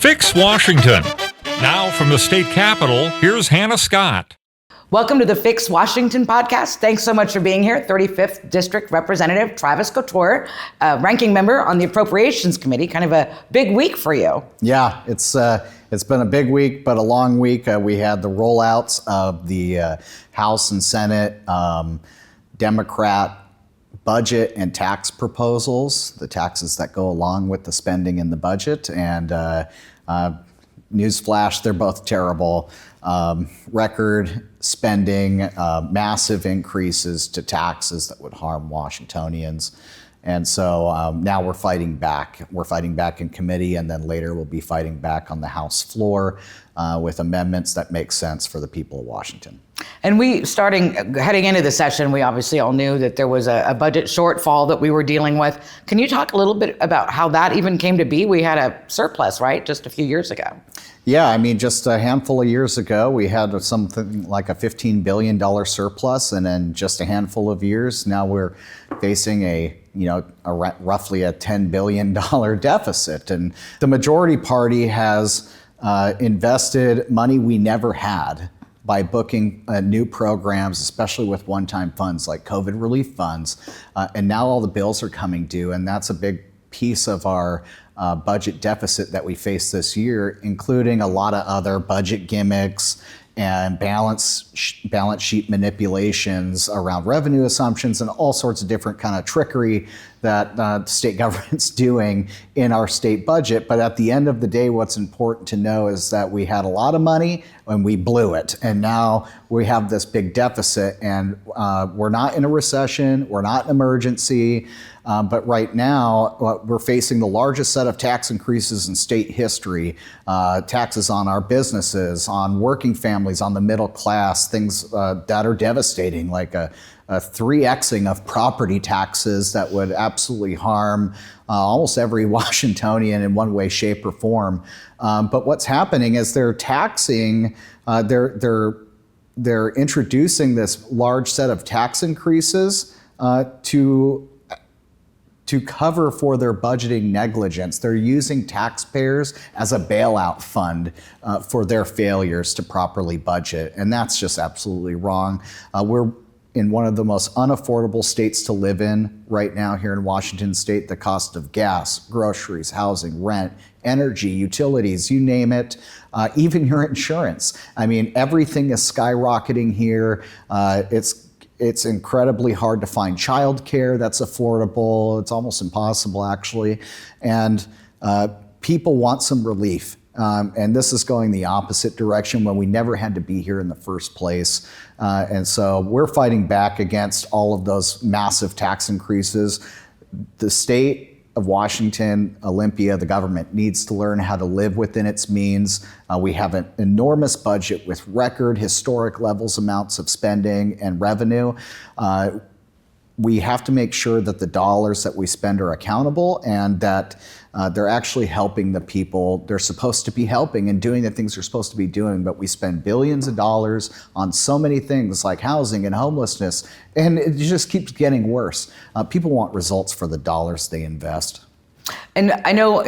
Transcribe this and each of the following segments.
Fix Washington. Now from the state capitol, here's Hannah Scott. Welcome to the Fix Washington podcast. Thanks so much for being here. 35th District Representative Travis Couture, ranking member on the Appropriations Committee. Kind of a big week for you. Yeah, it's been a big week, but a long week. We had the rollouts of the House and Senate Democrat budget and tax proposals, the taxes that go along with the spending in the budget. And newsflash, they're both terrible. Record spending, massive increases to taxes that would harm Washingtonians. And so now we're fighting back. We're fighting back in committee, and then later we'll be fighting back on the House floor with amendments that make sense for the people of Washington. And heading into the session, we obviously all knew that there was a budget shortfall that we were dealing with. Can you talk a little bit about how that even came to be? We had a surplus, right, just a few years ago. Yeah, I mean, just a handful of years ago, we had something like a $15 billion surplus, and then just a handful of years, now we're facing roughly a $10 billion deficit. And the majority party has invested money we never had by booking new programs, especially with one-time funds like COVID relief funds. And now all the bills are coming due, and that's a big piece of our budget deficit that we face this year, including a lot of other budget gimmicks and balance sheet manipulations around revenue assumptions and all sorts of different kind of trickery that the state government's doing in our state budget. But at the end of the day, what's important to know is that we had a lot of money and we blew it. And now we have this big deficit, and we're not in a recession, we're not in emergency. But right now, we're facing the largest set of tax increases in state history, taxes on our businesses, on working families, on the middle class, things that are devastating, like a 3Xing of property taxes that would absolutely harm almost every Washingtonian in one way, shape, or form. But what's happening is they're taxing, they're introducing this large set of tax increases to cover for their budgeting negligence. They're using taxpayers as a bailout fund for their failures to properly budget, and that's just absolutely wrong. We're in one of the most unaffordable states to live in right now here in Washington State. The cost of gas, groceries, housing, rent, energy, utilities, you name it, even your insurance. I mean, everything is skyrocketing here. It's incredibly hard to find childcare that's affordable. It's almost impossible, actually. And people want some relief. And this is going the opposite direction when we never had to be here in the first place. And so we're fighting back against all of those massive tax increases. The state of Washington, Olympia, the government needs to learn how to live within its means. We have an enormous budget with record historic levels amounts of spending and revenue. We have to make sure that the dollars that we spend are accountable and that they're actually helping the people they're supposed to be helping and doing the things they're supposed to be doing. But we spend billions of dollars on so many things like housing and homelessness, and it just keeps getting worse. People want results for the dollars they invest. And I know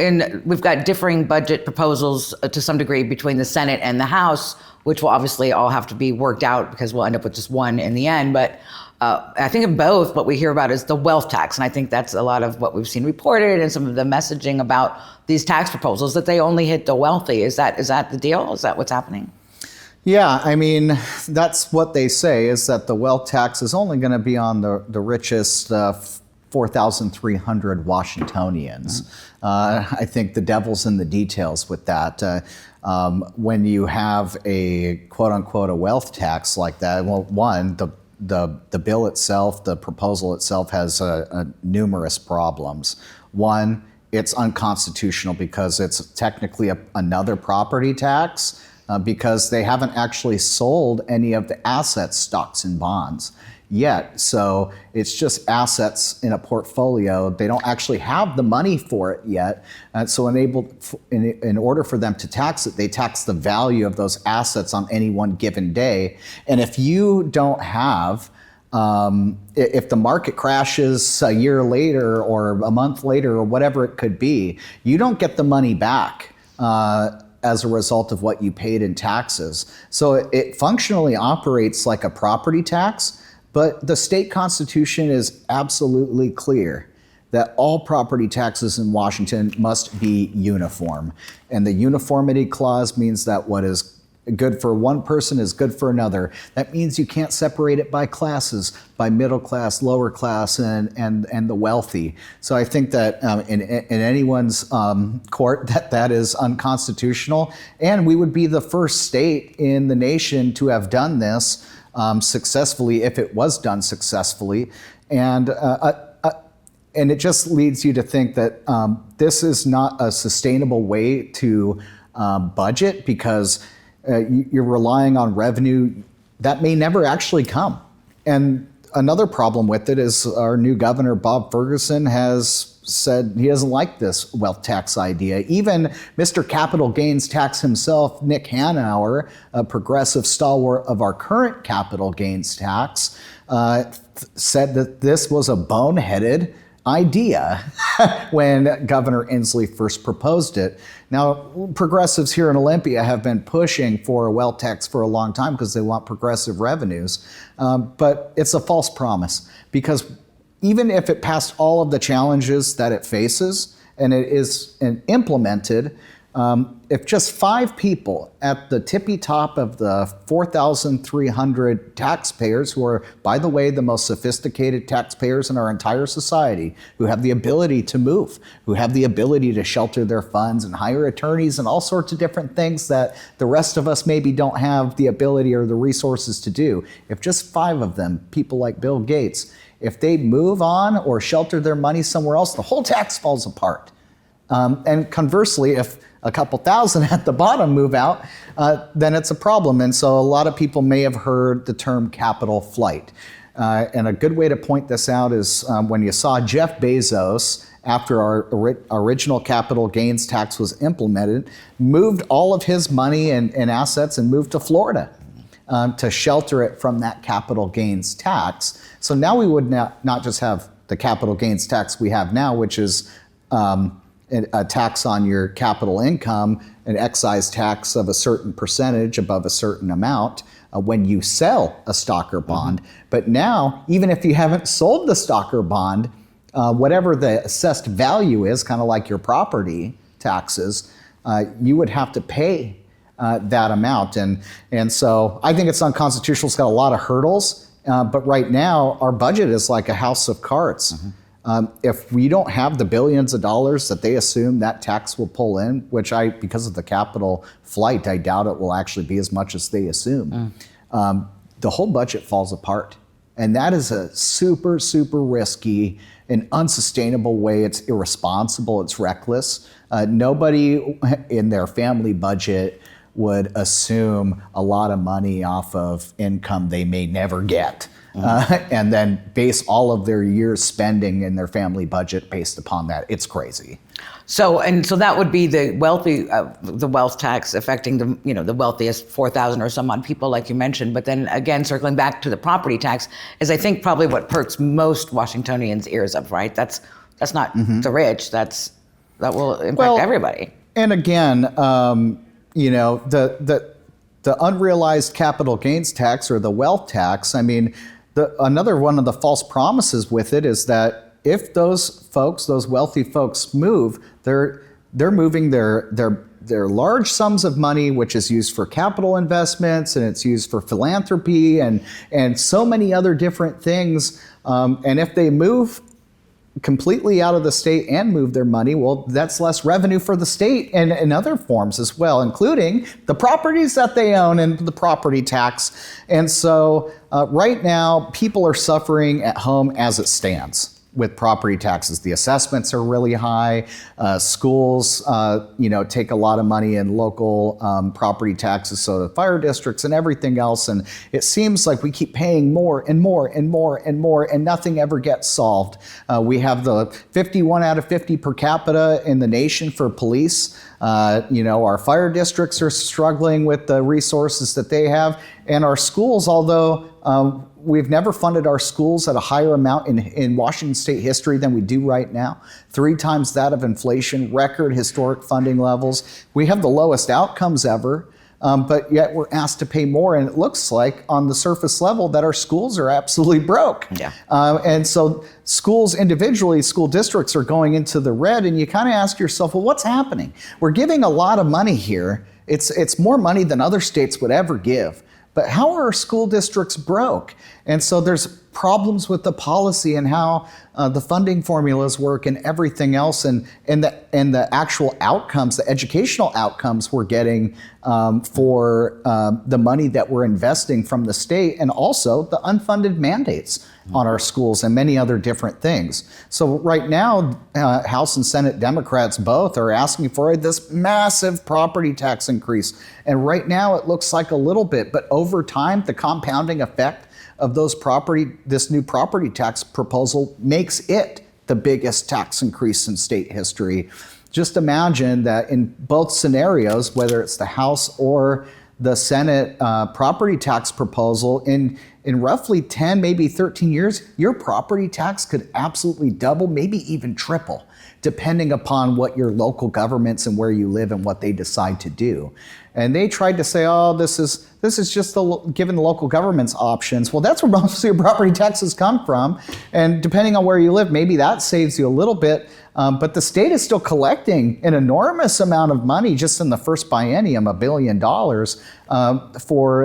we've got differing budget proposals to some degree between the Senate and the House, which will obviously all have to be worked out because we'll end up with just one in the end. But I think in both, what we hear about is the wealth tax. And I think that's a lot of what we've seen reported and some of the messaging about these tax proposals, that they only hit the wealthy. Is that the deal? Is that what's happening? Yeah, I mean, that's what they say, is that the wealth tax is only going to be on the richest 4,300 Washingtonians. I think the devil's in the details with that. When you have a quote unquote a wealth tax like that, well, one, the bill itself, the proposal itself has numerous problems. One, it's unconstitutional because it's technically another property tax because they haven't actually sold any of the assets, stocks, and bonds yet. So it's just assets in a portfolio. They don't actually have the money for it yet. And so in order for them to tax it, they tax the value of those assets on any one given day. And if you don't have, if the market crashes a year later or a month later or whatever it could be, you don't get the money back as a result of what you paid in taxes. So it functionally operates like a property tax, but the state constitution is absolutely clear that all property taxes in Washington must be uniform. And the uniformity clause means that what is good for one person is good for another. That means you can't separate it by classes, by middle class, lower class, and the wealthy. So I think that in anyone's court that is unconstitutional, and we would be the first state in the nation to have done this successfully if it was done successfully. And it just leads you to think that this is not a sustainable way to budget, because you're relying on revenue that may never actually come. And another problem with it is our new governor, Bob Ferguson, has said he doesn't like this wealth tax idea. Even Mr. Capital Gains Tax himself, Nick Hanauer, a progressive stalwart of our current capital gains tax, said that this was a boneheaded idea when Governor Inslee first proposed it. Now, progressives here in Olympia have been pushing for a wealth tax for a long time because they want progressive revenues, but it's a false promise, because even if it passed all of the challenges that it faces and it is implemented, if just 5 people at the tippy top of the 4,300 taxpayers, who are, by the way, the most sophisticated taxpayers in our entire society, who have the ability to move, who have the ability to shelter their funds and hire attorneys and all sorts of different things that the rest of us maybe don't have the ability or the resources to do, if just 5 of them, people like Bill Gates, if they move on or shelter their money somewhere else, the whole tax falls apart. And conversely, if a couple thousand at the bottom move out, then it's a problem. And so a lot of people may have heard the term capital flight. And a good way to point this out is when you saw Jeff Bezos, after our original capital gains tax was implemented, moved all of his money and assets and moved to Florida to shelter it from that capital gains tax. So now we would not just have the capital gains tax we have now, which is a tax on your capital income, an excise tax of a certain percentage above a certain amount when you sell a stock or bond. But now, even if you haven't sold the stock or bond, whatever the assessed value is, kind of like your property taxes, you would have to pay that amount. And so I think it's unconstitutional. It's got a lot of hurdles. But right now, our budget is like a house of cards. If we don't have the billions of dollars that they assume that tax will pull in, which because of the capital flight, I doubt it will actually be as much as they assume, the whole budget falls apart. And that is a super, super risky and unsustainable way. It's irresponsible, it's reckless. Nobody in their family budget would assume a lot of money off of income they may never get. And then base all of their year's spending in their family budget based upon that. It's crazy. So that would be the wealth tax affecting the wealthiest 4,000 or some odd people, like you mentioned. But then again, circling back to the property tax, is I think probably what perks most Washingtonians' ears up, right? That's not the rich. That will impact everybody. And again, the unrealized capital gains tax, or the wealth tax, I mean, another one of the false promises with it is that if those wealthy folks move, they're moving their large sums of money, which is used for capital investments, and it's used for philanthropy and so many other different things. And if they move completely out of the state and move their money, well, that's less revenue for the state and in other forms as well, including the properties that they own and the property tax. And so right now, people are suffering at home as it stands with property taxes. The assessments are really high. Schools, take a lot of money in local property taxes, so the fire districts and everything else. And it seems like we keep paying more and more and more and more, and nothing ever gets solved. We have the 51 out of 50 per capita in the nation for police. Our fire districts are struggling with the resources that they have, and our schools, although we've never funded our schools at a higher amount in Washington state history than we do right now. 3 times that of inflation, record historic funding levels. We have the lowest outcomes ever, but yet we're asked to pay more. And it looks like on the surface level that our schools are absolutely broke. Yeah. And so schools individually, school districts are going into the red, and you kind of ask yourself, well, what's happening? We're giving a lot of money here. It's more money than other states would ever give. But how are our school districts broke? And so there's problems with the policy and how the funding formulas work and everything else, and the actual outcomes, the educational outcomes we're getting for the money that we're investing from the state, and also the unfunded mandates on our schools and many other different things. So right now, House and Senate Democrats both are asking for this massive property tax increase. And right now it looks like a little bit, but over time, the compounding effect of this new property tax proposal makes it the biggest tax increase in state history. Just imagine that in both scenarios, whether it's the House or the Senate property tax proposal, in roughly 10, maybe 13 years, your property tax could absolutely double, maybe even triple, depending upon what your local governments and where you live and what they decide to do. And they tried to say, oh, this is just giving the local governments options. Well, that's where most of your property taxes come from. And depending on where you live, maybe that saves you a little bit. But the state is still collecting an enormous amount of money just in the first biennium, $1 billion for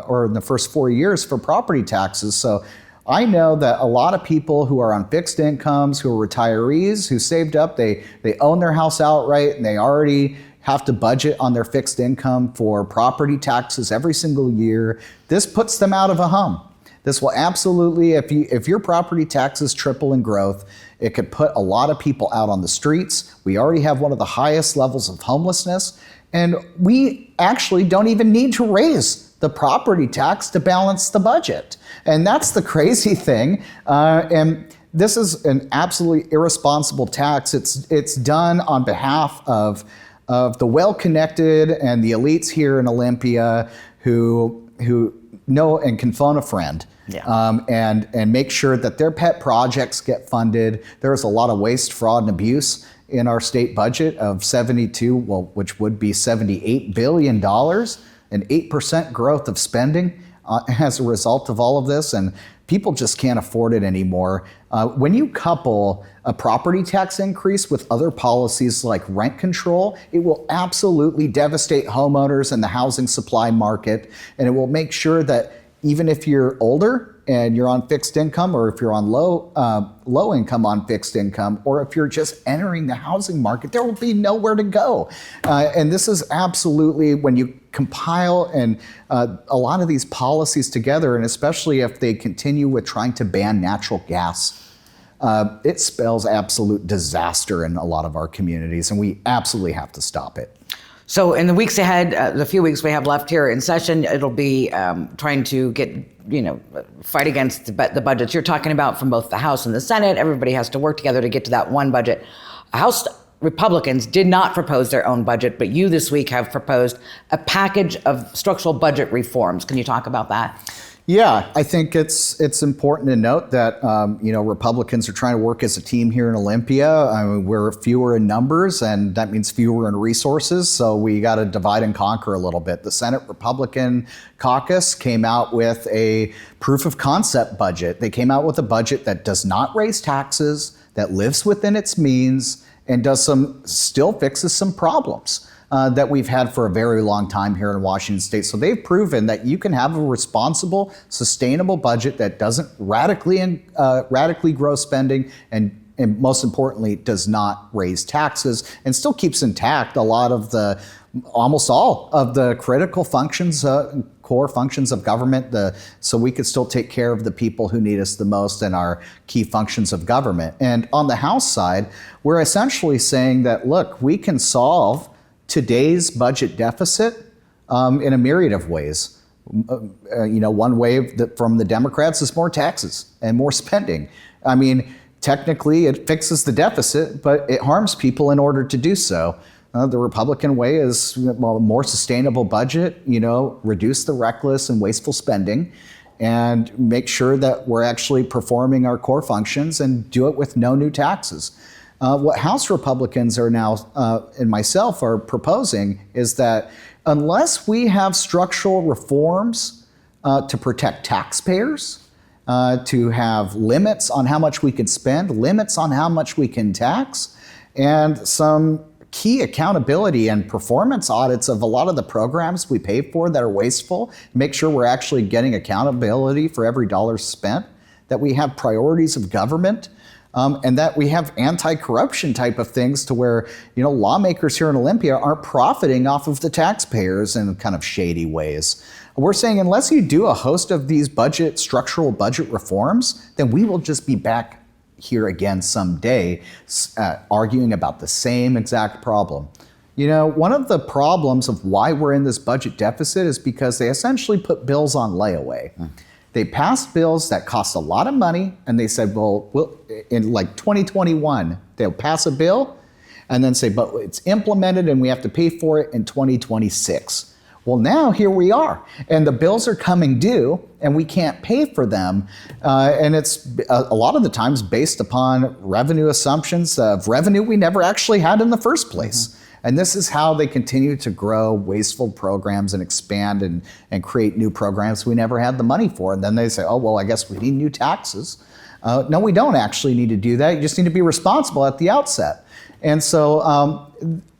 or in the first 4 years for property taxes. So I know that a lot of people who are on fixed incomes, who are retirees, who saved up, they own their house outright, and they already have to budget on their fixed income for property taxes every single year. This puts them out of a home. This will absolutely, if your property taxes triple in growth, it could put a lot of people out on the streets. We already have one of the highest levels of homelessness, and we actually don't even need to raise the property tax to balance the budget. And that's the crazy thing. And this is an absolutely irresponsible tax. It's done on behalf of the well-connected and the elites here in Olympia who know and can phone a friend. Yeah. And make sure that their pet projects get funded. There's a lot of waste, fraud, and abuse in our state budget of which would be $78 billion, an 8% growth of spending as a result of all of this. And people just can't afford it anymore. When you couple a property tax increase with other policies like rent control, it will absolutely devastate homeowners and the housing supply market. And it will make sure that even if you're older and you're on fixed income, or if you're on low income on fixed income, or if you're just entering the housing market, there will be nowhere to go. And this is absolutely, when you compile a lot of these policies together, and especially if they continue with trying to ban natural gas, it spells absolute disaster in a lot of our communities, and we absolutely have to stop it. So in the weeks ahead, the few weeks we have left here in session, it'll be trying to get, fight against the budgets you're talking about from both the House and the Senate. Everybody has to work together to get to that one budget. House Republicans did not propose their own budget, but you this week have proposed a package of structural budget reforms. Can you talk about that? Yeah, I think it's important to note that Republicans are trying to work as a team here in Olympia. I mean, we're fewer in numbers, and that means fewer in resources. So we got to divide and conquer a little bit. The Senate Republican caucus came out with a proof of concept budget. They came out with a budget that does not raise taxes, that lives within its means, and still fixes some problems that we've had for a very long time here in Washington State. So they've proven that you can have a responsible, sustainable budget that doesn't radically grow spending and most importantly, does not raise taxes and still keeps intact almost all of the critical functions, core functions of government, so we could still take care of the people who need us the most and our key functions of government. And on the House side, we're essentially saying that, look, we can solve today's budget deficit in a myriad of ways. One way from the Democrats is more taxes and more spending. I mean, technically it fixes the deficit, but it harms people in order to do so. The Republican way is a more sustainable budget, reduce the reckless and wasteful spending, and make sure that we're actually performing our core functions and do it with no new taxes. What House Republicans are now, and myself are proposing, is that unless we have structural reforms to protect taxpayers, to have limits on how much we can spend, limits on how much we can tax, and some key accountability and performance audits of a lot of the programs we pay for that are wasteful, make sure we're actually getting accountability for every dollar spent, that we have priorities of government, and that we have anti-corruption type of things to where, lawmakers here in Olympia aren't profiting off of the taxpayers in kind of shady ways. We're saying unless you do a host of these structural budget reforms, then we will just be back here again someday arguing about the same exact problem. One of the problems of why we're in this budget deficit is because they essentially put bills on layaway. They passed bills that cost a lot of money, and they said, well, in like 2021, they'll pass a bill and then say, but it's implemented and we have to pay for it in 2026. Well, now here we are, and the bills are coming due, and we can't pay for them, and it's a lot of the times based upon revenue assumptions of revenue we never actually had in the first place. And this is how they continue to grow wasteful programs and expand and create new programs we never had the money for. And then they say, oh, well, I guess we need new taxes. No, we don't actually need to do that. You just need to be responsible at the outset. And so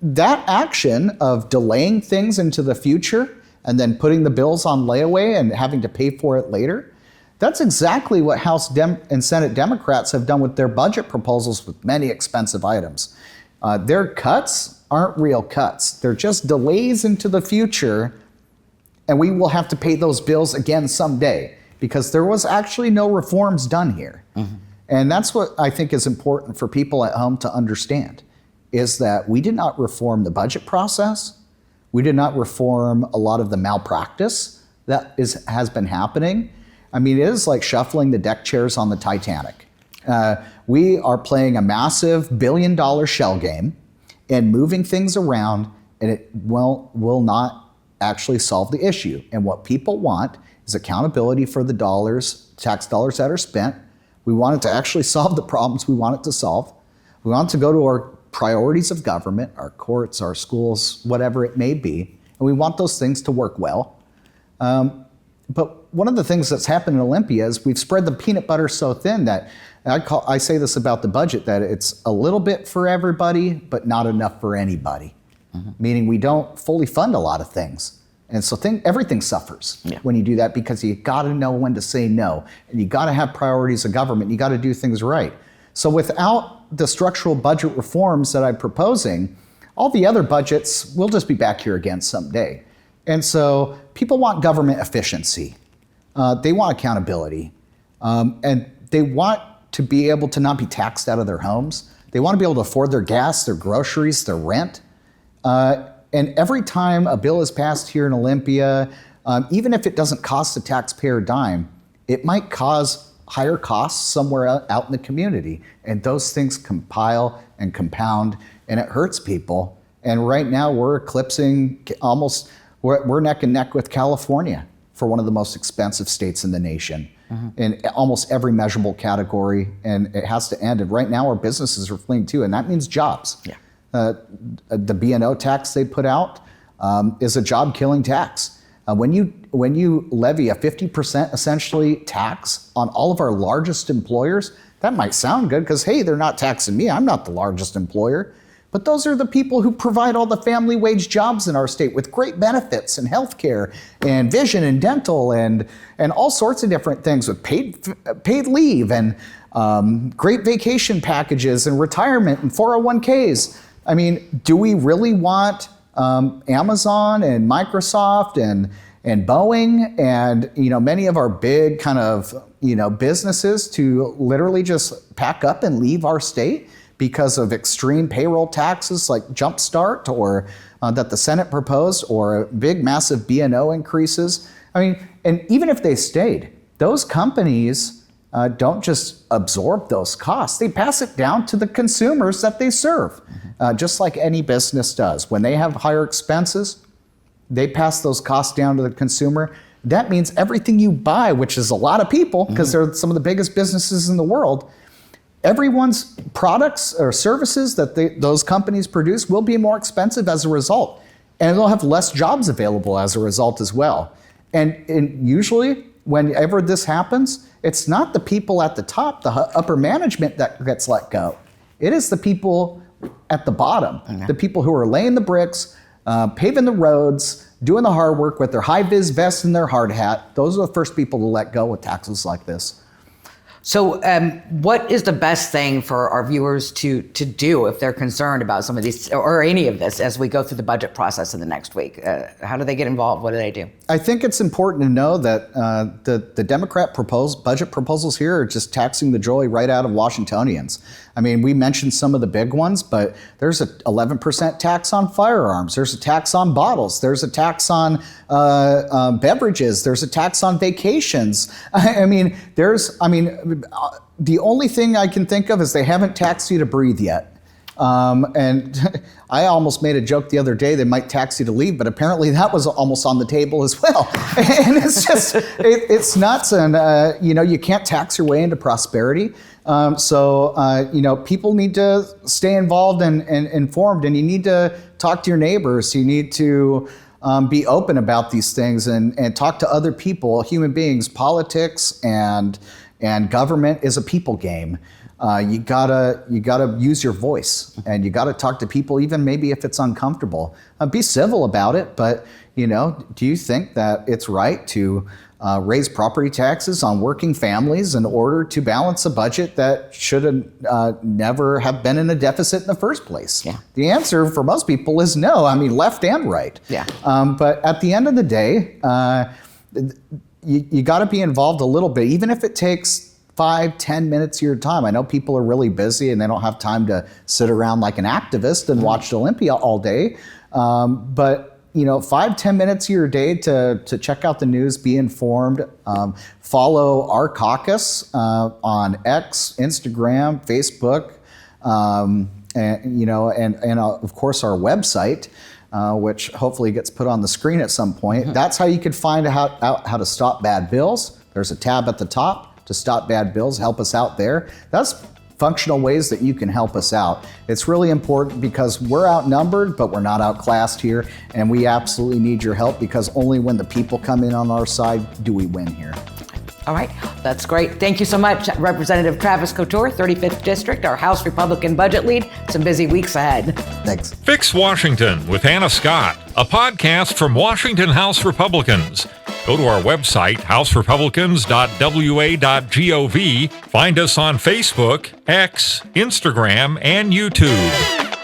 that action of delaying things into the future and then putting the bills on layaway and having to pay for it later, that's exactly what House and Senate Democrats have done with their budget proposals with many expensive items. Their cuts aren't real cuts. They're just delays into the future, and we will have to pay those bills again someday because there was actually no reforms done here. And that's what I think is important for people at home to understand, is that we did not reform the budget process. We did not reform a lot of the malpractice that has been happening. I mean, it is like shuffling the deck chairs on the Titanic. We are playing a massive billion-dollar shell game and moving things around, and it will not actually solve the issue. And what people want is accountability for the tax dollars that are spent. We want it to actually solve the problems we want it to solve. We want it to go to our priorities of government, our courts, our schools, whatever it may be, and we want those things to work well. But one of the things that's happened in Olympia is we've spread the peanut butter so thin that I say this about the budget, that it's a little bit for everybody, but not enough for anybody. Meaning we don't fully fund a lot of things. And so everything suffers when you do that, because you gotta know when to say no, and you gotta have priorities of government, you gotta do things right. So without the structural budget reforms that I'm proposing, all the other budgets, we'll just be back here again someday. And so people want government efficiency. They want accountability. And they want to be able to not be taxed out of their homes. They want to be able to afford their gas, their groceries, their rent. And every time a bill is passed here in Olympia, even if it doesn't cost the taxpayer a dime, it might cause higher costs somewhere out in the community. And those things compile and compound, and it hurts people. And right now we're eclipsing we're neck and neck with California for one of the most expensive states in the nation. In almost every measurable category, and it has to end. And right now our businesses are fleeing too, and that means jobs. The B&O tax they put out is a job-killing tax. When you levy a 50% essentially tax on all of our largest employers, that might sound good because, hey, they're not taxing me, I'm not the largest employer. But those are the people who provide all the family wage jobs in our state with great benefits and healthcare and vision and dental and all sorts of different things with paid leave and great vacation packages and retirement and 401ks. I mean, do we really want Amazon and Microsoft and Boeing and many of our big kind of businesses to literally just pack up and leave our state because of extreme payroll taxes like Jumpstart or that the Senate proposed, or big massive B&O increases? I mean, and even if they stayed, those companies don't just absorb those costs. They pass it down to the consumers that they serve, just like any business does. When they have higher expenses, they pass those costs down to the consumer. That means everything you buy, which is a lot of people, because they're some of the biggest businesses in the world, everyone's products or services that those companies produce will be more expensive as a result. And they'll have less jobs available as a result as well. And usually, whenever this happens, it's not the people at the top, the upper management that gets let go. It is the people at the bottom, the people who are laying the bricks, paving the roads, doing the hard work with their high-vis vest and their hard hat. Those are the first people to let go with taxes like this. So what is the best thing for our viewers to do if they're concerned about some of these or any of this as we go through the budget process in the next week? How do they get involved? What do they do? I think it's important to know that the Democrat budget proposals here are just taxing the joy right out of Washingtonians. I mean, we mentioned some of the big ones, but there's an 11% tax on firearms. There's a tax on bottles. There's a tax on beverages. There's a tax on vacations. The only thing I can think of is they haven't taxed you to breathe yet. And I almost made a joke the other day, they might tax you to leave, but apparently that was almost on the table as well. And it's just, it's nuts. And, you can't tax your way into prosperity. People need to stay involved and informed, and you need to talk to your neighbors. You need to be open about these things and talk to other people, human beings. Politics and government is a people game. You gotta use your voice, and you gotta talk to people, even maybe if it's uncomfortable. Be civil about it, but do you think that it's right to raise property taxes on working families in order to balance a budget that should have never have been in a deficit in the first place? Yeah. The answer for most people is no. I mean, left and right. Yeah. But at the end of the day, you got to be involved a little bit, even if it takes 5-10 minutes of your time. I know people are really busy and they don't have time to sit around like an activist and watch Olympia all day. But 5-10 minutes of your day to check out the news, be informed, follow our caucus on X, Instagram, Facebook, and of course our website, which hopefully gets put on the screen at some point. That's how you can find out how to stop bad bills. There's a tab at the top to stop bad bills. Help us out there. That's functional ways that you can help us out. It's really important because we're outnumbered, but we're not outclassed here, and we absolutely need your help, because only when the people come in on our side do we win here. All right, that's great. Thank you so much, Representative Travis Couture, 35th District, our House Republican budget lead. Some busy weeks ahead. Thanks. Fix Washington with Hannah Scott, a podcast from Washington House Republicans. Go to our website, houserepublicans.wa.gov. Find us on Facebook, X, Instagram, and YouTube.